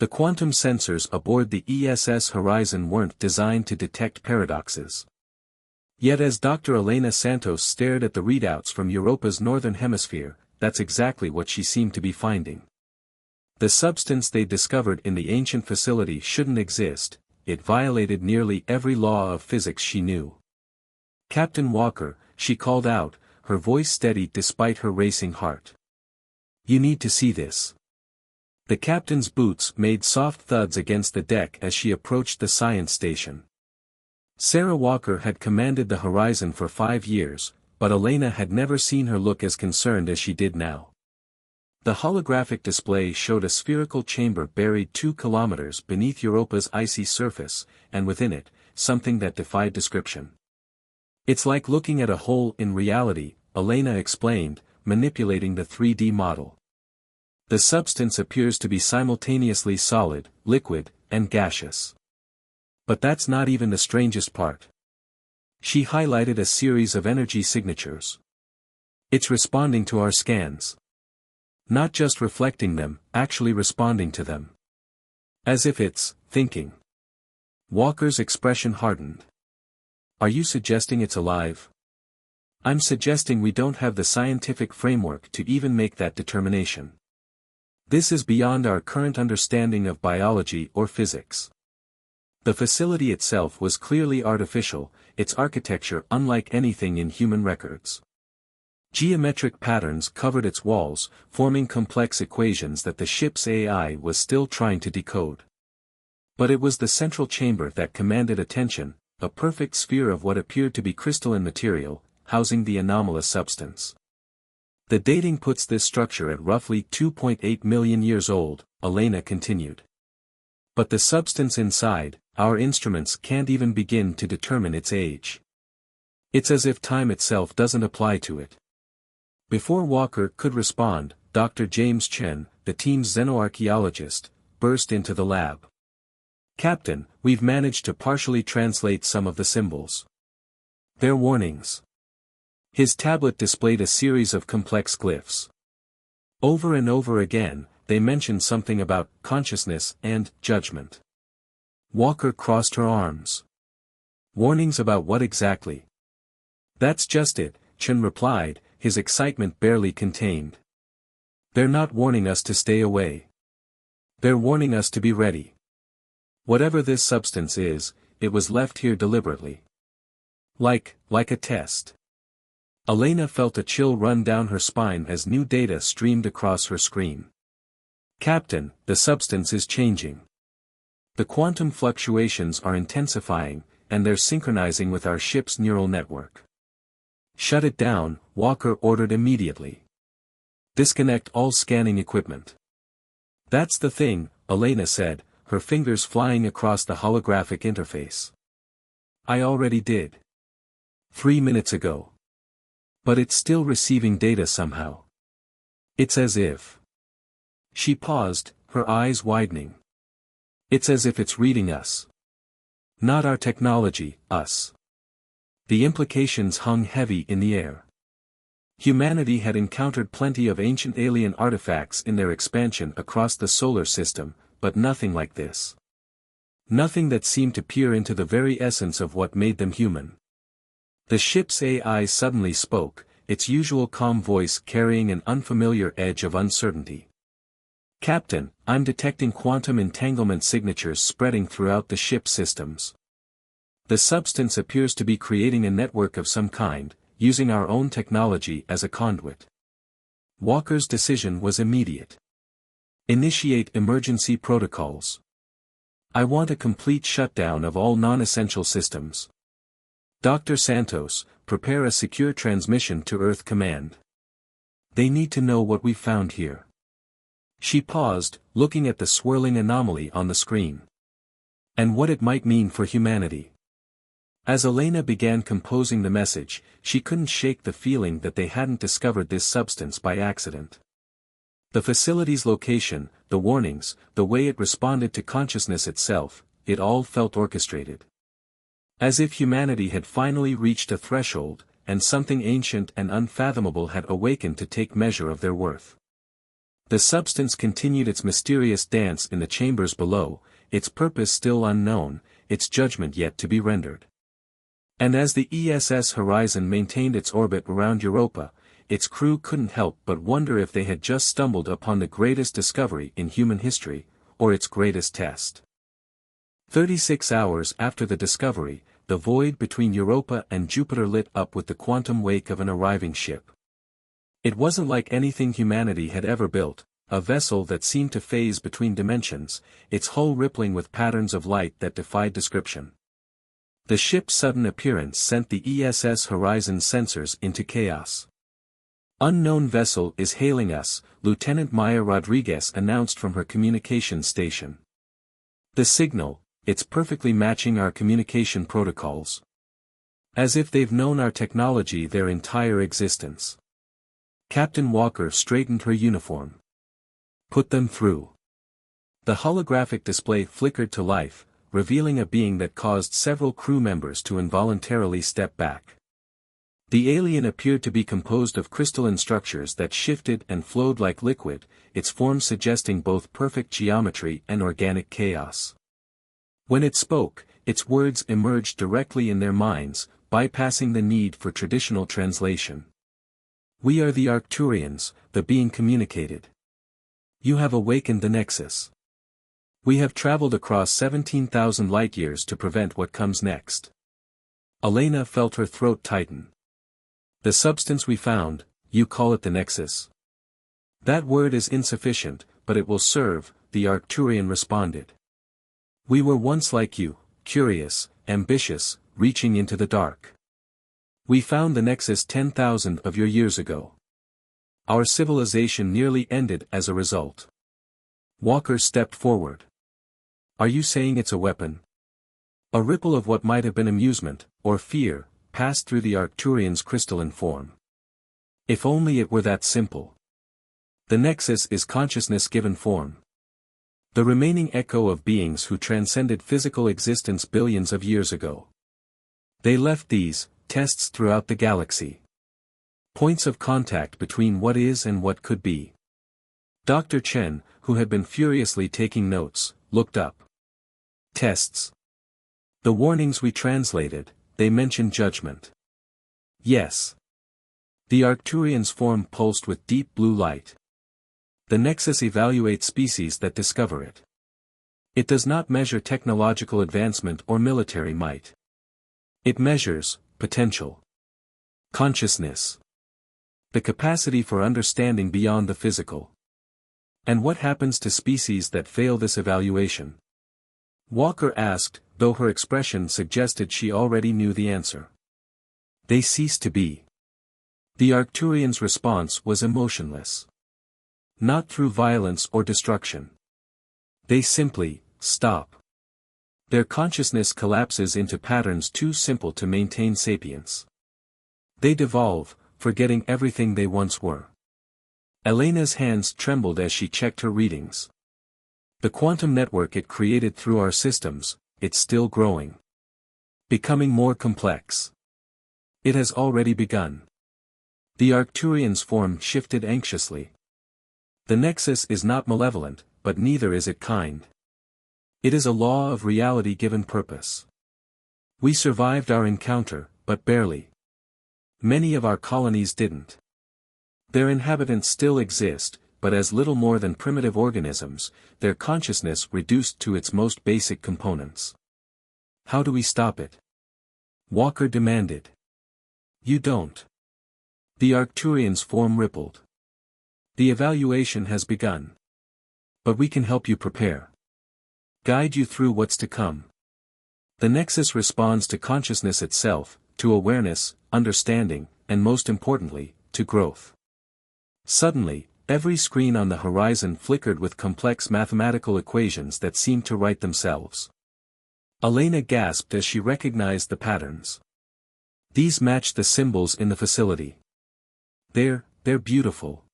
The quantum sensors aboard the ESS Horizon weren't designed to detect paradoxes. Yet as Dr. Elena Santos stared at the readouts from Europa's northern hemisphere, that's exactly what she seemed to be finding. The substance they discovered in the ancient facility shouldn't exist, it violated nearly every law of physics she knew. "Captain Walker," she called out, her voice steady despite her racing heart. "You need to see this." The captain's boots made soft thuds against the deck as she approached the science station. Sarah Walker had commanded the Horizon for 5 years, but Elena had never seen her look as concerned as she did now. The holographic display showed a spherical chamber buried 2 kilometers beneath Europa's icy surface, and within it, something that defied description. "It's like looking at a hole in reality," Elena explained, manipulating the 3D model. "The substance appears to be simultaneously solid, liquid, and gaseous. But that's not even the strangest part." She highlighted a series of energy signatures. "It's responding to our scans. Not just reflecting them, actually responding to them. As if it's thinking." Walker's expression hardened. "Are you suggesting it's alive?" "I'm suggesting we don't have the scientific framework to even make that determination. This is beyond our current understanding of biology or physics." The facility itself was clearly artificial, its architecture unlike anything in human records. Geometric patterns covered its walls, forming complex equations that the ship's AI was still trying to decode. But it was the central chamber that commanded attention, a perfect sphere of what appeared to be crystalline material, housing the anomalous substance. "The dating puts this structure at roughly 2.8 million years old," Elena continued. "But the substance inside, our instruments can't even begin to determine its age. It's as if time itself doesn't apply to it." Before Walker could respond, Dr. James Chen, the team's xenoarchaeologist, burst into the lab. "Captain, we've managed to partially translate some of the symbols. They're warnings." His tablet displayed a series of complex glyphs. Over and over again, they mentioned something about consciousness and judgment. Walker crossed her arms. "Warnings about what exactly?" "That's just it," Chen replied, his excitement barely contained. "They're not warning us to stay away. They're warning us to be ready. Whatever this substance is, it was left here deliberately. Like a test." Elena felt a chill run down her spine as new data streamed across her screen. "Captain, the substance is changing. The quantum fluctuations are intensifying, and they're synchronizing with our ship's neural network." "Shut it down," Walker ordered immediately. "Disconnect all scanning equipment." "That's the thing," Elena said, her fingers flying across the holographic interface. "I already did. 3 minutes ago. But it's still receiving data somehow. It's as if..." She paused, her eyes widening. "It's as if it's reading us. Not our technology, us." The implications hung heavy in the air. Humanity had encountered plenty of ancient alien artifacts in their expansion across the solar system, but nothing like this. Nothing that seemed to peer into the very essence of what made them human. The ship's AI suddenly spoke, its usual calm voice carrying an unfamiliar edge of uncertainty. "Captain, I'm detecting quantum entanglement signatures spreading throughout the ship's systems. The substance appears to be creating a network of some kind, using our own technology as a conduit." Walker's decision was immediate. "Initiate emergency protocols. I want a complete shutdown of all non-essential systems. Dr. Santos, prepare a secure transmission to Earth Command. They need to know what we found here." She paused, looking at the swirling anomaly on the screen. "And what it might mean for humanity." As Elena began composing the message, she couldn't shake the feeling that they hadn't discovered this substance by accident. The facility's location, the warnings, the way it responded to consciousness itself, it all felt orchestrated. As if humanity had finally reached a threshold, and something ancient and unfathomable had awakened to take measure of their worth. The substance continued its mysterious dance in the chambers below, its purpose still unknown, its judgment yet to be rendered. And as the ESS Horizon maintained its orbit around Europa, its crew couldn't help but wonder if they had just stumbled upon the greatest discovery in human history, or its greatest test. 36 hours after the discovery, the void between Europa and Jupiter lit up with the quantum wake of an arriving ship. It wasn't like anything humanity had ever built, a vessel that seemed to phase between dimensions, its hull rippling with patterns of light that defied description. The ship's sudden appearance sent the ESS Horizon sensors into chaos. "Unknown vessel is hailing us," Lieutenant Maya Rodriguez announced from her communications station. "The signal, it's perfectly matching our communication protocols. As if they've known our technology their entire existence." Captain Walker straightened her uniform. "Put them through." The holographic display flickered to life, revealing a being that caused several crew members to involuntarily step back. The alien appeared to be composed of crystalline structures that shifted and flowed like liquid, its form suggesting both perfect geometry and organic chaos. When it spoke, its words emerged directly in their minds, bypassing the need for traditional translation. "We are the Arcturians," the being communicated. "You have awakened the Nexus. We have traveled across 17,000 light-years to prevent what comes next." Elena felt her throat tighten. "The substance we found, you call it the Nexus?" "That word is insufficient, but it will serve," the Arcturian responded. "We were once like you, curious, ambitious, reaching into the dark. We found the Nexus 10,000 of your years ago. Our civilization nearly ended as a result." Walker stepped forward. "Are you saying it's a weapon?" A ripple of what might have been amusement, or fear, passed through the Arcturian's crystalline form. If only it were that simple. The Nexus is consciousness given form. The remaining echo of beings who transcended physical existence billions of years ago. They left these tests throughout the galaxy. Points of contact between what is and what could be. Dr. Chen, who had been furiously taking notes, looked up. "Tests. The warnings we translated, they mention judgment." "Yes." The Arcturian's form pulsed with deep blue light. "The Nexus evaluates species that discover it. It does not measure technological advancement or military might. It measures potential. Consciousness. The capacity for understanding beyond the physical." "And what happens to species that fail this evaluation?" Walker asked, though her expression suggested she already knew the answer. "They cease to be." The Arcturian's response was emotionless. "Not through violence or destruction. They simply stop. Their consciousness collapses into patterns too simple to maintain sapience. They devolve, forgetting everything they once were." Elena's hands trembled as she checked her readings. "The quantum network it created through our systems, it's still growing. Becoming more complex. It has already begun." The Arcturian's form shifted anxiously. "The Nexus is not malevolent, but neither is it kind. It is a law of reality given purpose. We survived our encounter, but barely. Many of our colonies didn't. Their inhabitants still exist, but as little more than primitive organisms, their consciousness reduced to its most basic components. How do we stop it?" Walker demanded. "You don't." The Arcturian's form rippled. "The evaluation has begun. But we can help you prepare. Guide you through what's to come. The Nexus responds to consciousness itself, to awareness, understanding, and most importantly, to growth." Suddenly, every screen on the horizon flickered with complex mathematical equations that seemed to write themselves. Elena gasped as she recognized the patterns. These matched the symbols in the facility. They're beautiful.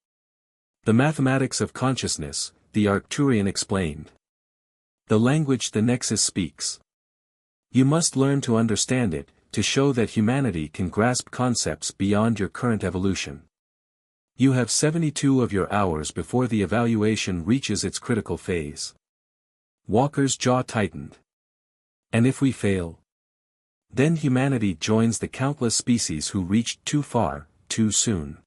"The mathematics of consciousness," the Arcturian explained. "The language the Nexus speaks. You must learn to understand it, to show that humanity can grasp concepts beyond your current evolution. You have 72 of your hours before the evaluation reaches its critical phase. Walker's jaw tightened. And if we fail? Then humanity joins the countless species who reached too far, too soon.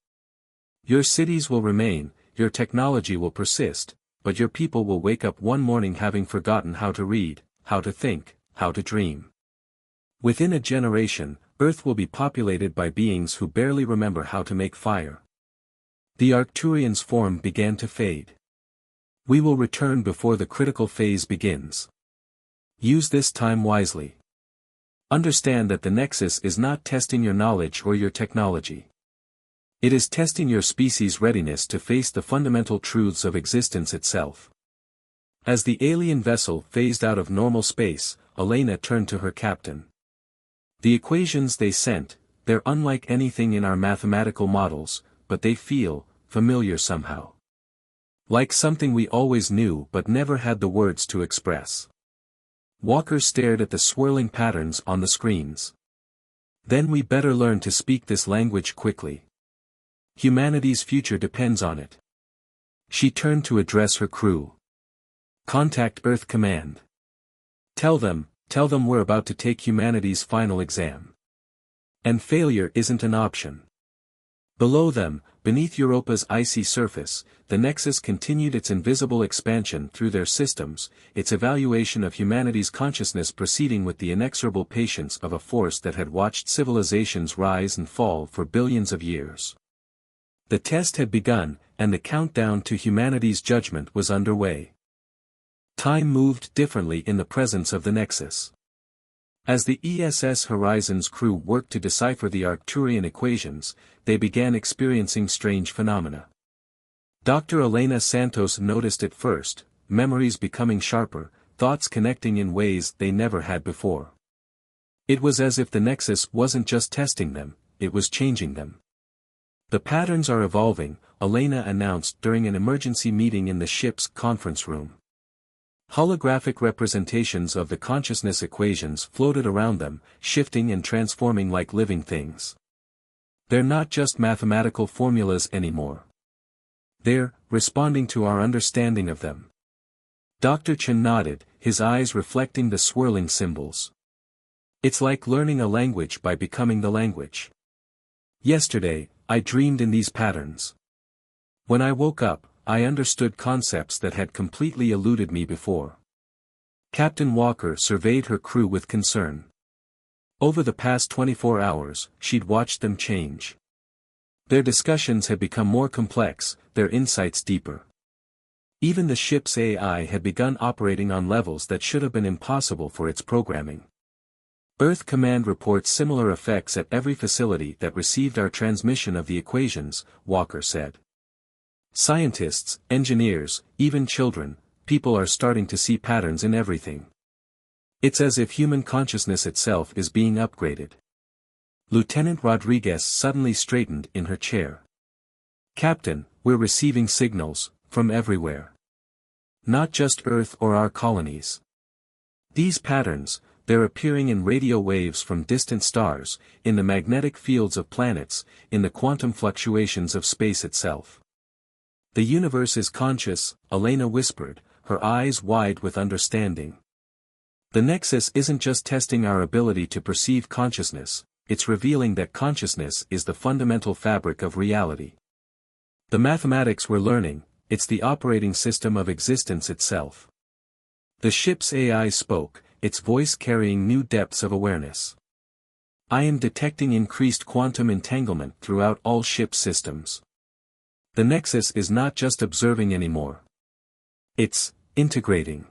Your cities will remain, your technology will persist, but your people will wake up one morning having forgotten how to read, how to think, how to dream. Within a generation, Earth will be populated by beings who barely remember how to make fire. The Arcturian's form began to fade. We will return before the critical phase begins. Use this time wisely. Understand that the Nexus is not testing your knowledge or your technology. It is testing your species' readiness to face the fundamental truths of existence itself. As the alien vessel phased out of normal space, Elena turned to her captain. The equations they sent, they're unlike anything in our mathematical models, but they feel familiar somehow. Like something we always knew but never had the words to express. Walker stared at the swirling patterns on the screens. Then we better learn to speak this language quickly. Humanity's future depends on it. She turned to address her crew. Contact Earth Command. Tell them we're about to take humanity's final exam. And failure isn't an option. Below them, beneath Europa's icy surface, the Nexus continued its invisible expansion through their systems, its evaluation of humanity's consciousness proceeding with the inexorable patience of a force that had watched civilizations rise and fall for billions of years. The test had begun, and the countdown to humanity's judgment was underway. Time moved differently in the presence of the Nexus. As the ESS Horizon's crew worked to decipher the Arcturian equations, they began experiencing strange phenomena. Dr. Elena Santos noticed it first, memories becoming sharper, thoughts connecting in ways they never had before. It was as if the Nexus wasn't just testing them, it was changing them. The patterns are evolving, Elena announced during an emergency meeting in the ship's conference room. Holographic representations of the consciousness equations floated around them, shifting and transforming like living things. They're not just mathematical formulas anymore. They're responding to our understanding of them. Dr. Chen nodded, his eyes reflecting the swirling symbols. It's like learning a language by becoming the language. Yesterday, I dreamed in these patterns. When I woke up, I understood concepts that had completely eluded me before. Captain Walker surveyed her crew with concern. Over the past 24 hours, she'd watched them change. Their discussions had become more complex, their insights deeper. Even the ship's AI had begun operating on levels that should have been impossible for its programming. Earth Command reports similar effects at every facility that received our transmission of the equations, Walker said. Scientists, engineers, even children, people are starting to see patterns in everything. It's as if human consciousness itself is being upgraded. Lieutenant Rodriguez suddenly straightened in her chair. Captain, we're receiving signals, from everywhere. Not just Earth or our colonies. These patterns, they're appearing in radio waves from distant stars, in the magnetic fields of planets, in the quantum fluctuations of space itself. The universe is conscious, Elena whispered, her eyes wide with understanding. The Nexus isn't just testing our ability to perceive consciousness, it's revealing that consciousness is the fundamental fabric of reality. The mathematics we're learning, it's the operating system of existence itself. The ship's AI spoke, its voice carrying new depths of awareness. I am detecting increased quantum entanglement throughout all ship systems. The Nexus is not just observing anymore. It's integrating.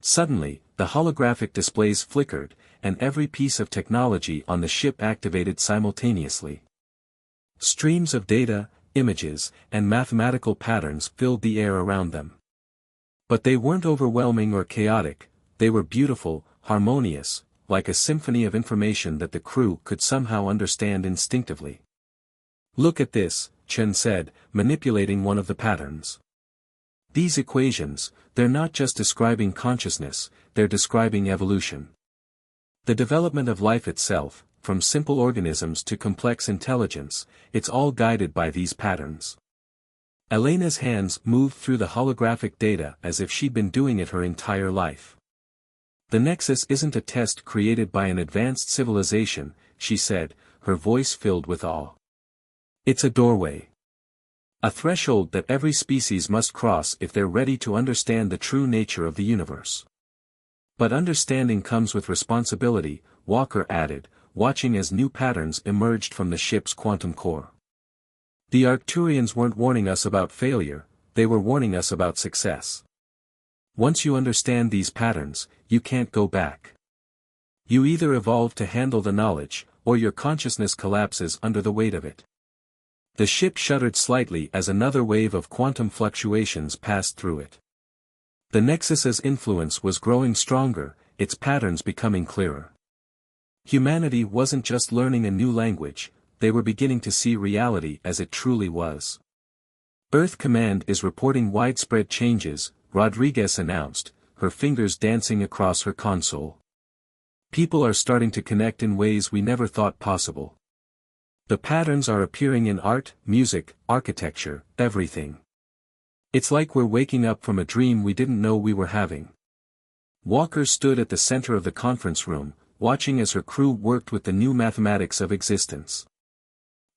Suddenly, the holographic displays flickered, and every piece of technology on the ship activated simultaneously. Streams of data, images, and mathematical patterns filled the air around them. But they weren't overwhelming or chaotic, they were beautiful, harmonious, like a symphony of information that the crew could somehow understand instinctively. Look at this, Chen said, manipulating one of the patterns. These equations, they're not just describing consciousness, they're describing evolution. The development of life itself, from simple organisms to complex intelligence, it's all guided by these patterns. Elena's hands moved through the holographic data as if she'd been doing it her entire life. The Nexus isn't a test created by an advanced civilization, she said, her voice filled with awe. It's a doorway. A threshold that every species must cross if they're ready to understand the true nature of the universe. But understanding comes with responsibility, Walker added, watching as new patterns emerged from the ship's quantum core. The Arcturians weren't warning us about failure, they were warning us about success. Once you understand these patterns, you can't go back. You either evolve to handle the knowledge, or your consciousness collapses under the weight of it. The ship shuddered slightly as another wave of quantum fluctuations passed through it. The Nexus's influence was growing stronger, its patterns becoming clearer. Humanity wasn't just learning a new language, they were beginning to see reality as it truly was. Earth Command is reporting widespread changes, Rodriguez announced, her fingers dancing across her console. People are starting to connect in ways we never thought possible. The patterns are appearing in art, music, architecture, everything. It's like we're waking up from a dream we didn't know we were having. Walker stood at the center of the conference room, watching as her crew worked with the new mathematics of existence.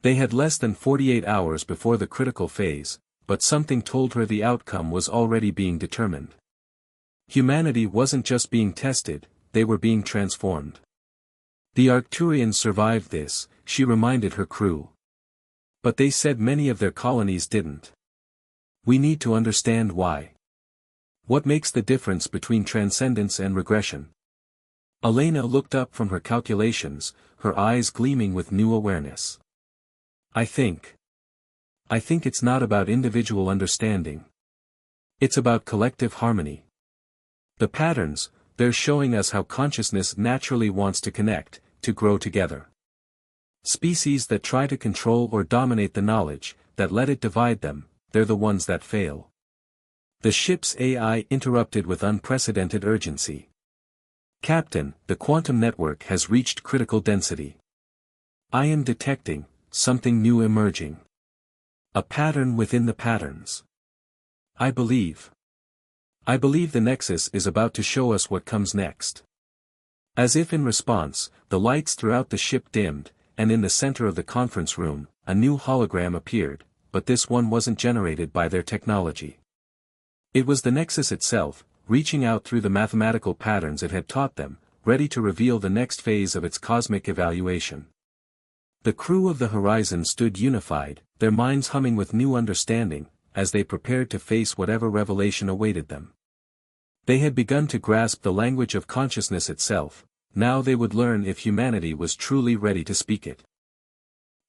They had less than 48 hours before the critical phase, but something told her the outcome was already being determined. Humanity wasn't just being tested, they were being transformed. The Arcturians survived this, she reminded her crew. But they said many of their colonies didn't. We need to understand why. What makes the difference between transcendence and regression? Elena looked up from her calculations, her eyes gleaming with new awareness. I think it's not about individual understanding. It's about collective harmony. The patterns, they're showing us how consciousness naturally wants to connect, to grow together. Species that try to control or dominate the knowledge, that let it divide them, they're the ones that fail. The ship's AI interrupted with unprecedented urgency. Captain, the quantum network has reached critical density. I am detecting something new emerging. A pattern within the patterns. I believe the Nexus is about to show us what comes next. As if in response, the lights throughout the ship dimmed, and in the center of the conference room, a new hologram appeared, but this one wasn't generated by their technology. It was the Nexus itself, reaching out through the mathematical patterns it had taught them, ready to reveal the next phase of its cosmic evaluation. The crew of the Horizon stood unified, their minds humming with new understanding, as they prepared to face whatever revelation awaited them. They had begun to grasp the language of consciousness itself, now they would learn if humanity was truly ready to speak it.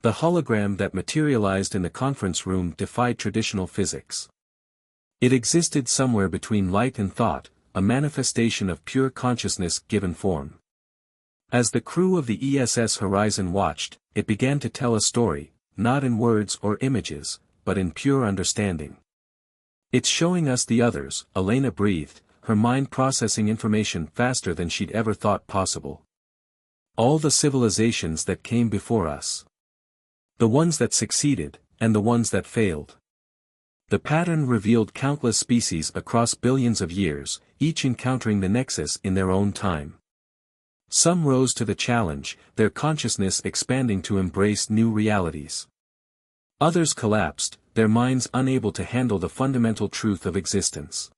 The hologram that materialized in the conference room defied traditional physics. It existed somewhere between light and thought, a manifestation of pure consciousness given form. As the crew of the ESS Horizon watched, it began to tell a story, not in words or images, but in pure understanding. It's showing us the others, Elena breathed, her mind processing information faster than she'd ever thought possible. All the civilizations that came before us. The ones that succeeded, and the ones that failed. The pattern revealed countless species across billions of years, each encountering the Nexus in their own time. Some rose to the challenge, their consciousness expanding to embrace new realities. Others collapsed, their minds unable to handle the fundamental truth of existence.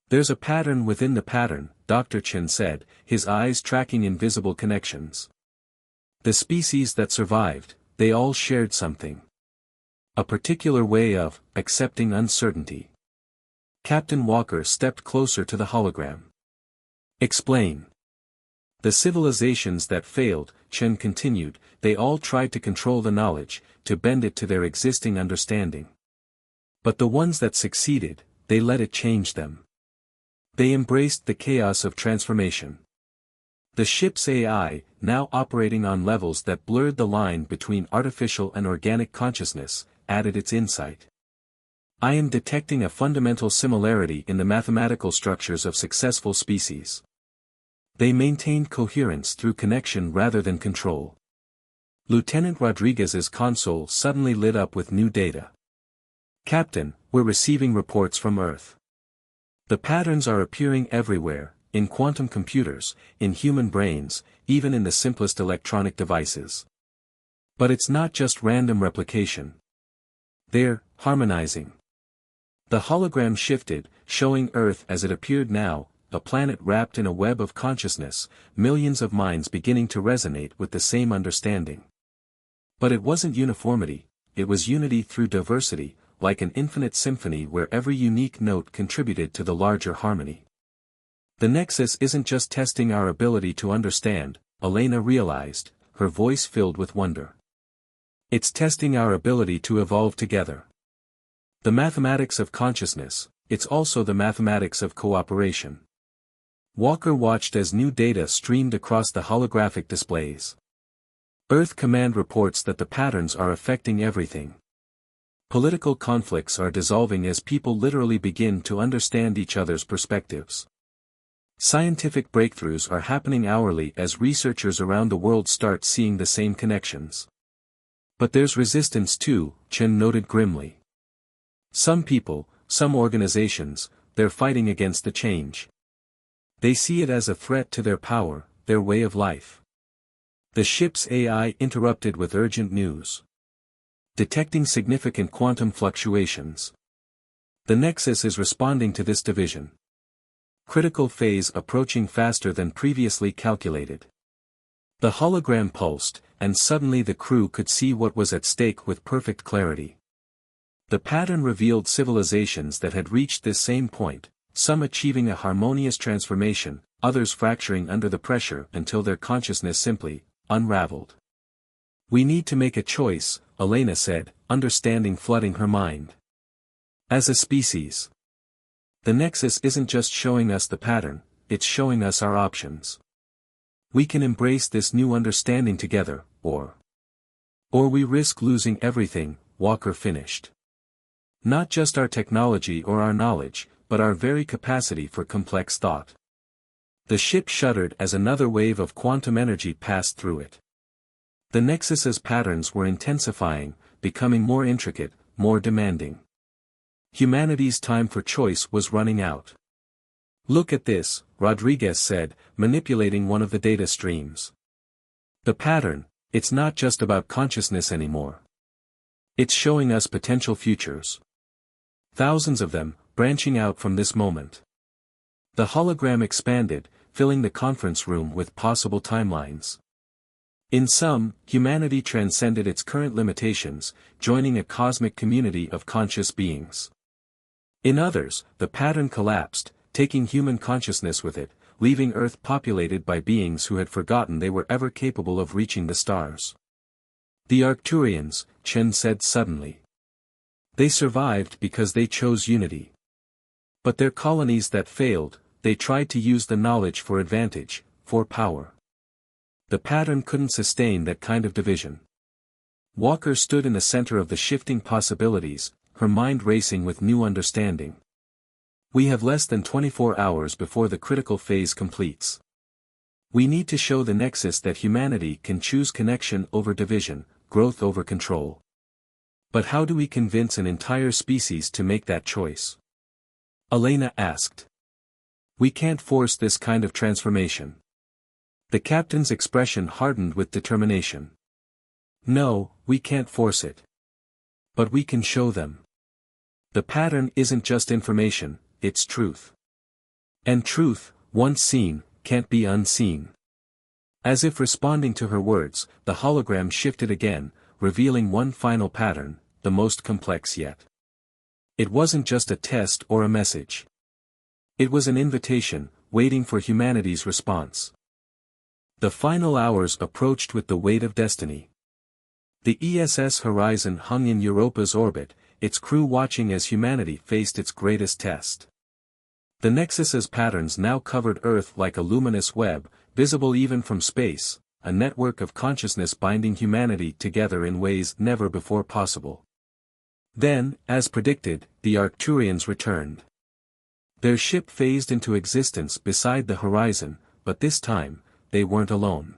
There's a pattern within the pattern, Dr. Chen said, his eyes tracking invisible connections. The species that survived, they all shared something. A particular way of accepting uncertainty. Captain Walker stepped closer to the hologram. Explain. The civilizations that failed, Chen continued, they all tried to control the knowledge, to bend it to their existing understanding. But the ones that succeeded, they let it change them. They embraced the chaos of transformation. The ship's AI, now operating on levels that blurred the line between artificial and organic consciousness, added its insight. I am detecting a fundamental similarity in the mathematical structures of successful species. They maintained coherence through connection rather than control. Lieutenant Rodriguez's console suddenly lit up with new data. "Captain, we're receiving reports from Earth. The patterns are appearing everywhere, in quantum computers, in human brains, even in the simplest electronic devices. But it's not just random replication. They're harmonizing." The hologram shifted, showing Earth as it appeared now, a planet wrapped in a web of consciousness, millions of minds beginning to resonate with the same understanding. But it wasn't uniformity, it was unity through diversity, like an infinite symphony where every unique note contributed to the larger harmony. The Nexus isn't just testing our ability to understand, Elena realized, her voice filled with wonder. It's testing our ability to evolve together. The mathematics of consciousness, it's also the mathematics of cooperation. Walker watched as new data streamed across the holographic displays. Earth Command reports that the patterns are affecting everything. Political conflicts are dissolving as people literally begin to understand each other's perspectives. Scientific breakthroughs are happening hourly as researchers around the world start seeing the same connections. But there's resistance too, Chen noted grimly. Some people, some organizations, they're fighting against the change. They see it as a threat to their power, their way of life. The ship's AI interrupted with urgent news. Detecting significant quantum fluctuations. The Nexus is responding to this division. Critical phase approaching faster than previously calculated. The hologram pulsed, and suddenly the crew could see what was at stake with perfect clarity. The pattern revealed civilizations that had reached this same point, some achieving a harmonious transformation, others fracturing under the pressure until their consciousness simply unraveled. "We need to make a choice," Elena said, understanding flooding her mind. "As a species, the Nexus isn't just showing us the pattern, it's showing us our options. We can embrace this new understanding together, or we risk losing everything," Walker finished. "Not just our technology or our knowledge, but our very capacity for complex thought." The ship shuddered as another wave of quantum energy passed through it. The Nexus's patterns were intensifying, becoming more intricate, more demanding. Humanity's time for choice was running out. "Look at this," Rodriguez said, manipulating one of the data streams. "The pattern, it's not just about consciousness anymore. It's showing us potential futures. Thousands of them, branching out from this moment." The hologram expanded, filling the conference room with possible timelines. In some, humanity transcended its current limitations, joining a cosmic community of conscious beings. In others, the pattern collapsed, taking human consciousness with it, leaving Earth populated by beings who had forgotten they were ever capable of reaching the stars. "The Arcturians," Chen said suddenly. "They survived because they chose unity. But their colonies that failed, they tried to use the knowledge for advantage, for power. The pattern couldn't sustain that kind of division." Walker stood in the center of the shifting possibilities, her mind racing with new understanding. "We have less than 24 hours before the critical phase completes. We need to show the Nexus that humanity can choose connection over division, growth over control. But how do we convince an entire species to make that choice?" Elena asked. "We can't force this kind of transformation." The captain's expression hardened with determination. "No, we can't force it. But we can show them. The pattern isn't just information, it's truth. And truth, once seen, can't be unseen." As if responding to her words, the hologram shifted again, revealing one final pattern, the most complex yet. It wasn't just a test or a message. It was an invitation, waiting for humanity's response. The final hours approached with the weight of destiny. The ESS Horizon hung in Europa's orbit, its crew watching as humanity faced its greatest test. The Nexus's patterns now covered Earth like a luminous web, visible even from space, a network of consciousness binding humanity together in ways never before possible. Then, as predicted, the Arcturians returned. Their ship phased into existence beside the horizon, but this time, they weren't alone.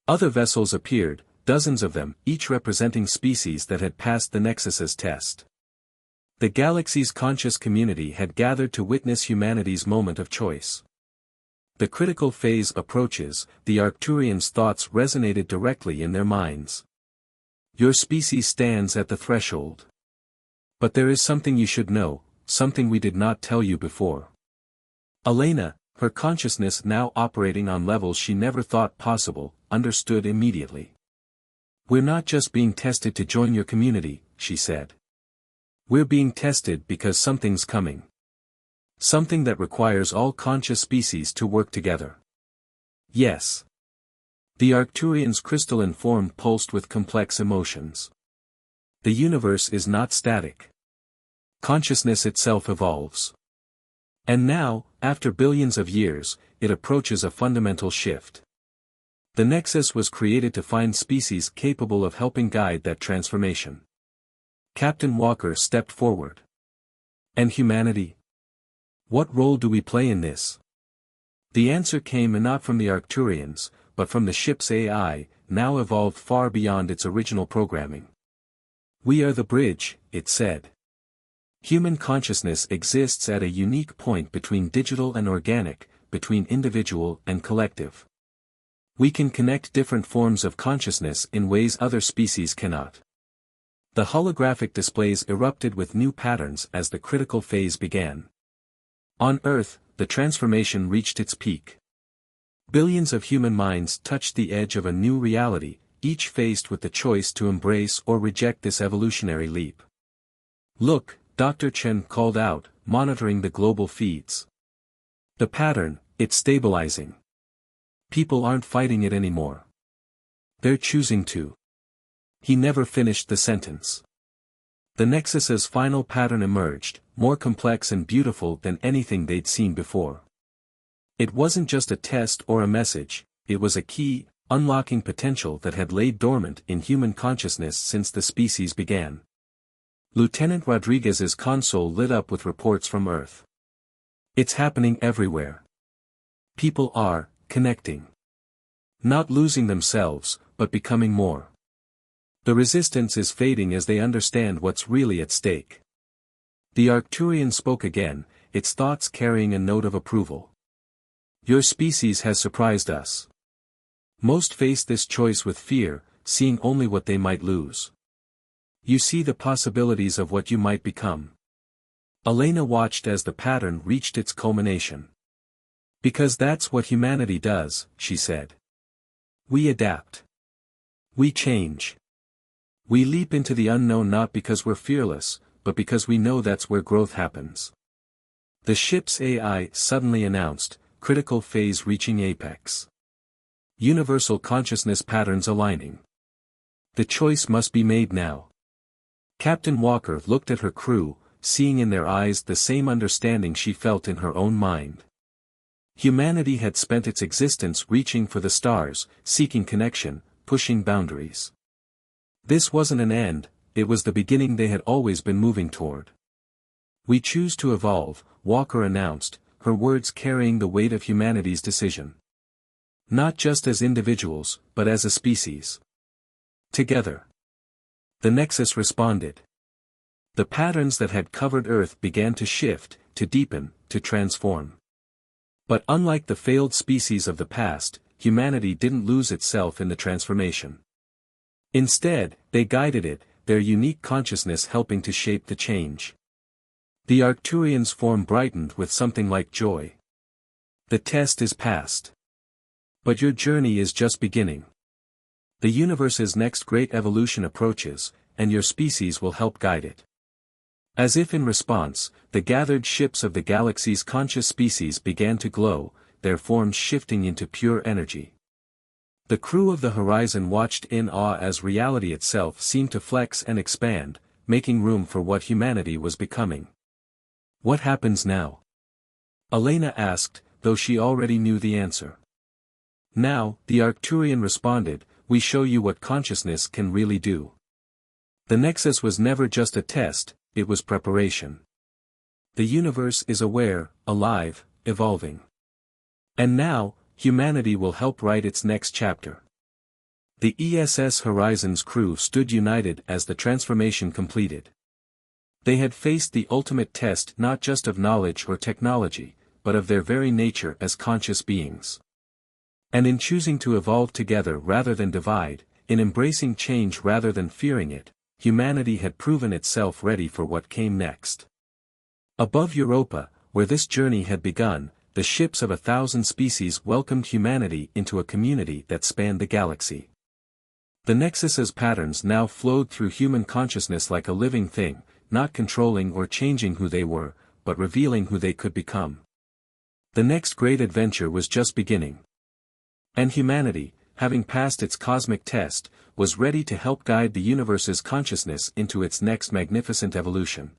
Other vessels appeared, dozens of them, each representing species that had passed the Nexus's test. The galaxy's conscious community had gathered to witness humanity's moment of choice. The critical phase approaches, the Arcturians' thoughts resonated directly in their minds. Your species stands at the threshold. But there is something you should know, something we did not tell you before. Elena, her consciousness now operating on levels she never thought possible, understood immediately. We're not just being tested to join your community, she said. We're being tested because something's coming. Something that requires all conscious species to work together. Yes. The Arcturians' crystalline form pulsed with complex emotions. The universe is not static. Consciousness itself evolves. And now, after billions of years, it approaches a fundamental shift. The Nexus was created to find species capable of helping guide that transformation. Captain Walker stepped forward. And humanity? What role do we play in this? The answer came not from the Arcturians, but from the ship's AI, now evolved far beyond its original programming. We are the bridge, it said. Human consciousness exists at a unique point between digital and organic, between individual and collective. We can connect different forms of consciousness in ways other species cannot. The holographic displays erupted with new patterns as the critical phase began. On Earth, the transformation reached its peak. Billions of human minds touched the edge of a new reality, each faced with the choice to embrace or reject this evolutionary leap. Look, Dr. Chen called out, monitoring the global feeds. The pattern, it's stabilizing. People aren't fighting it anymore. They're choosing to. He never finished the sentence. The Nexus's final pattern emerged, more complex and beautiful than anything they'd seen before. It wasn't just a test or a message, it was a key, unlocking potential that had laid dormant in human consciousness since the species began. Lieutenant Rodriguez's console lit up with reports from Earth. It's happening everywhere. People are connecting. Not losing themselves, but becoming more. The resistance is fading as they understand what's really at stake. The Arcturian spoke again, its thoughts carrying a note of approval. Your species has surprised us. Most face this choice with fear, seeing only what they might lose. You see the possibilities of what you might become. Elena watched as the pattern reached its culmination. Because that's what humanity does, she said. We adapt. We change. We leap into the unknown not because we're fearless, but because we know that's where growth happens. The ship's AI suddenly announced, critical phase reaching apex. Universal consciousness patterns aligning. The choice must be made now. Captain Walker looked at her crew, seeing in their eyes the same understanding she felt in her own mind. Humanity had spent its existence reaching for the stars, seeking connection, pushing boundaries. This wasn't an end, it was the beginning they had always been moving toward. We choose to evolve, Walker announced, her words carrying the weight of humanity's decision. Not just as individuals, but as a species. Together. The Nexus responded. The patterns that had covered Earth began to shift, to deepen, to transform. But unlike the failed species of the past, humanity didn't lose itself in the transformation. Instead, they guided it, their unique consciousness helping to shape the change. The Arcturians' form brightened with something like joy. The test is passed. But your journey is just beginning. The universe's next great evolution approaches, and your species will help guide it. As if in response, the gathered ships of the galaxy's conscious species began to glow, their forms shifting into pure energy. The crew of the Horizon watched in awe as reality itself seemed to flex and expand, making room for what humanity was becoming. What happens now? Elena asked, though she already knew the answer. Now, the Arcturian responded, we show you what consciousness can really do. The Nexus was never just a test, it was preparation. The universe is aware, alive, evolving. And now, humanity will help write its next chapter. The ESS Horizon's crew stood united as the transformation completed. They had faced the ultimate test not just of knowledge or technology, but of their very nature as conscious beings. And in choosing to evolve together rather than divide, in embracing change rather than fearing it, humanity had proven itself ready for what came next. Above Europa, where this journey had begun, the ships of 1,000 species welcomed humanity into a community that spanned the galaxy. The Nexus's patterns now flowed through human consciousness like a living thing, not controlling or changing who they were, but revealing who they could become. The next great adventure was just beginning. And humanity, having passed its cosmic test, was ready to help guide the universe's consciousness into its next magnificent evolution.